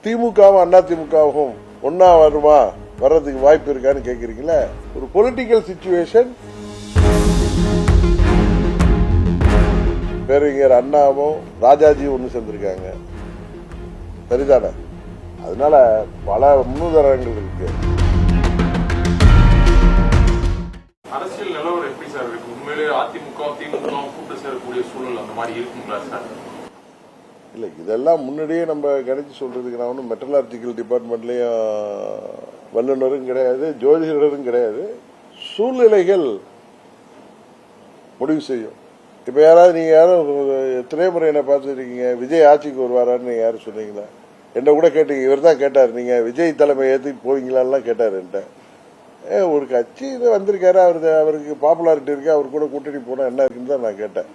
திமுகவும் அதிமுகவும் ஒன்னா வருமா வர்றதுக்கு வாய்ப்பு இருக்கான்னு கேக்குறீங்களா? ஒரு பொலிட்டிக்கல் சிச்சுவேஷன் பேரறிஞர் அண்ணாவும் ராஜாஜியும் ஒன்று சேர்ந்திருக்காங்க, சரிதானே? அதனால பல முன்னுதாரணங்கள் இருக்கு. அரசியல் நிலவரம் எப்படி சார் இருக்கு? உண்மையிலே அதிமுக திமுக கூட்டு சேரக்கூடிய சூழல் அந்த மாதிரி இருக்குங்களா சார்? இல்ல, இதெல்லாம் முன்னாடியே நம்ம கணிச்சு சொல்றதுக்கு நான் ஒன்றும் மெட்ரலாஜிக்கல் டிபார்ட்மெண்ட்லயும் வல்லுநரும் கிடையாது, ஜோதிடரும் கிடையாது. சூழ்நிலைகள் முடிவு செய்யும். இப்ப யாராவது நீங்க யாரும் எத்தனை முறை என்ன பார்த்துருக்கீங்க விஜய் ஆட்சிக்கு வருவாரான்னு நீங்க யாரும் சொன்னீங்களா? என்ன கூட கேட்டீங்க, இவர் தான் கேட்டார், நீங்க விஜய் தலைமை ஏற்றுக்கு போவீங்களான்லாம் கேட்டார் என்கிட்ட. ஒரு கட்சி வந்திருக்காரு, அவருக்கு பாப்புலாரிட்டி இருக்கு, அவர் கூட கூட்டணி போனா என்ன இருக்குன்னு தான் நான் கேட்டேன்.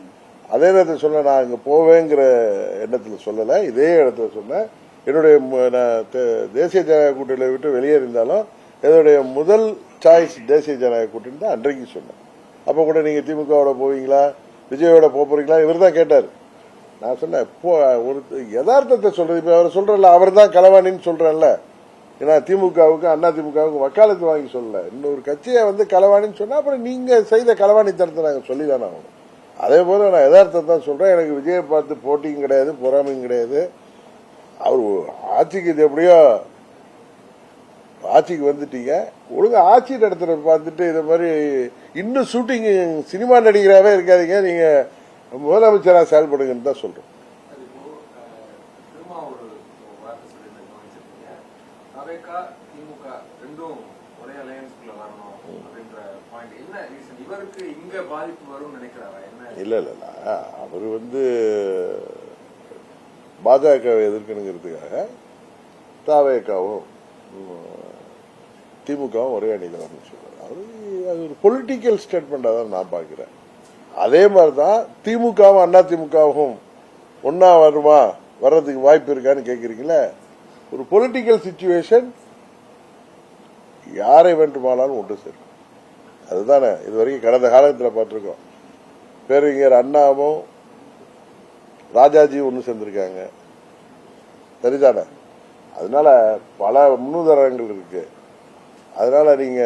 அதே நேரத்தில் சொன்ன நான் அங்கே போவேங்கிற எண்ணத்தில் சொல்லலை, இதே இடத்துல சொன்னேன். என்னுடைய தேசிய ஜனநாயக கூட்டணியை விட்டு வெளியேறிந்தாலும் என்னுடைய முதல் சாய்ஸ் தேசிய ஜனநாயக கூட்டணி தான் அன்றைக்கு சொன்னேன். அப்போ கூட நீங்க திமுகவோட போவீங்களா விஜயோட போறீங்களா இவர் தான் கேட்டார். நான் சொன்னேன் இப்போ ஒரு யதார்த்தத்தை சொல்றது. இப்ப அவர் சொல்றல அவர் தான் களவாணின்னு சொல்றேன்ல, ஏன்னா திமுகவுக்கு அண்ணா திமுகவுக்கு வக்காலத்து வாங்கி சொல்லல. இன்னொரு கட்சியை களவாணின்னு சொன்னா அப்புறம் நீங்க செய்த களவாணித்தனத்தை நாங்க சொல்லிதானே ஆகணும். அதே போல நான் யதார்த்தத்தை தான் சொல்றேன். எனக்கு விஜயை பார்த்து போட்டியும் கிடையாது, பொறாமையும் கிடையாது. அவர் ஆட்சிக்கு இது எப்படியோ ஆட்சிக்கு வந்துட்டீங்க, ஒழுங்கா ஆட்சி நடத்துற பார்த்துட்டு இதை மாதிரி இன்னும் ஷூட்டிங் சினிமா நடிகராகவே இருக்காதீங்க, நீங்க முதலமைச்சரா செயல்படுங்கன்னு தான் சொல்றோம். இல்ல இல்ல அவர் பாஜகவை எதிர்க்கணுங்கிறதுக்காக தாவேகாவும் திமுகவும் ஒரே அணியில் வரணும்னு சொல்றாரு. அது ஒரு பொலிட்டிக்கல் ஸ்டேட்மெண்டா தான் நான் பார்க்கிறேன். அதே மாதிரிதான் திமுகவும் அதிமுகவும் ஒன்னா வருமா வர்றதுக்கு வாய்ப்பு இருக்கான்னு கேக்குறீங்களா? ஒரு பொலிட்டிக்கல் சிச்சுவேஷன் யாரை வேண்டுமானாலும் ஒன்று சேரும். அதுதானே இதுவரைக்கும் கடந்த காலத்தில் பார்த்திருக்கோம். பேரறிஞர் அண்ணாவும் ராஜாஜியும் ஒன்று சேர்ந்திருக்காங்க, சரிதானே? அதனால பல முன்னுதாரணங்கள் இருக்கு. அதனால நீங்க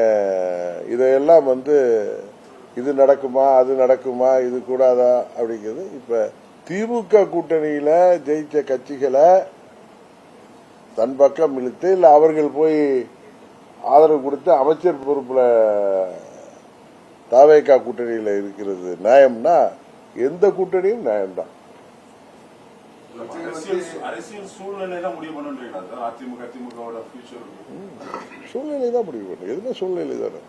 இதையெல்லாம் இது நடக்குமா அது நடக்குமா இது கூடாதா அப்படிங்கிறது. இப்ப திமுக கூட்டணியில ஜெயிச்ச கட்சிகளை தன் பக்கம் இழுத்து இல்ல அவர்கள் போய் ஆதரவு கொடுத்து அமைச்சர் பொறுப்புல தாவேகா கூட்டணியில இருக்கிறது நியாயம்னா எந்த கூட்டணியும் நியாயம்தான். அரசியல் சூழ்நிலை தான் முடிவு பண்ணுறீங்களா? அதிமுக திமுகவோட ஃபியூச்சர் சூழ்நிலை தான் முடிவு பண்ணும். எதுவுமே சூழ்நிலை தானே.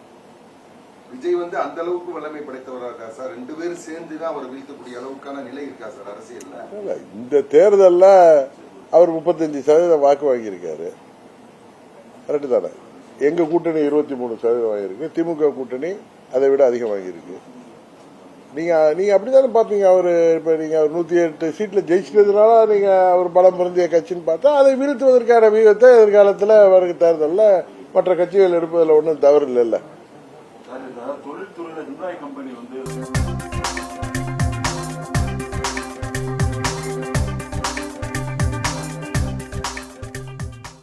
விஜய் அந்த அளவுக்கு வல்லமை படைத்தவரா இருக்கா சார்? ரெண்டு பேரும் சேர்ந்து தான் அவர் வீழ்த்தக்கூடிய அளவுக்கான நிலை இருக்கா சார் அரசியல்ல? இந்த தேர்தல்ல அவர் 35% வாக்கு வாங்கியிருக்காரு, கரெக்டு தானே? எங்க கூட்டணி 23% வாங்கியிருக்கு, திமுக கூட்டணி அதை விட அதிகம் வாங்கியிருக்கு. நீங்க அப்படித்தானே பாப்பீங்க. அவரு இப்ப நீங்க 108 சீட்ல ஜெயிச்சதுனால நீங்க அவர் பலம் பொருந்திய கட்சின்னு பார்த்தா அதை வீழ்த்துவதற்கான வியூகத்தை எதிர்காலத்தில் வருகிற தேர்தலில் மற்ற கட்சிகள் எடுப்பதில் ஒன்றும் தவறு இல்லைல்ல. தொழில்துறையில ஹிண்டாய் கம்பெனி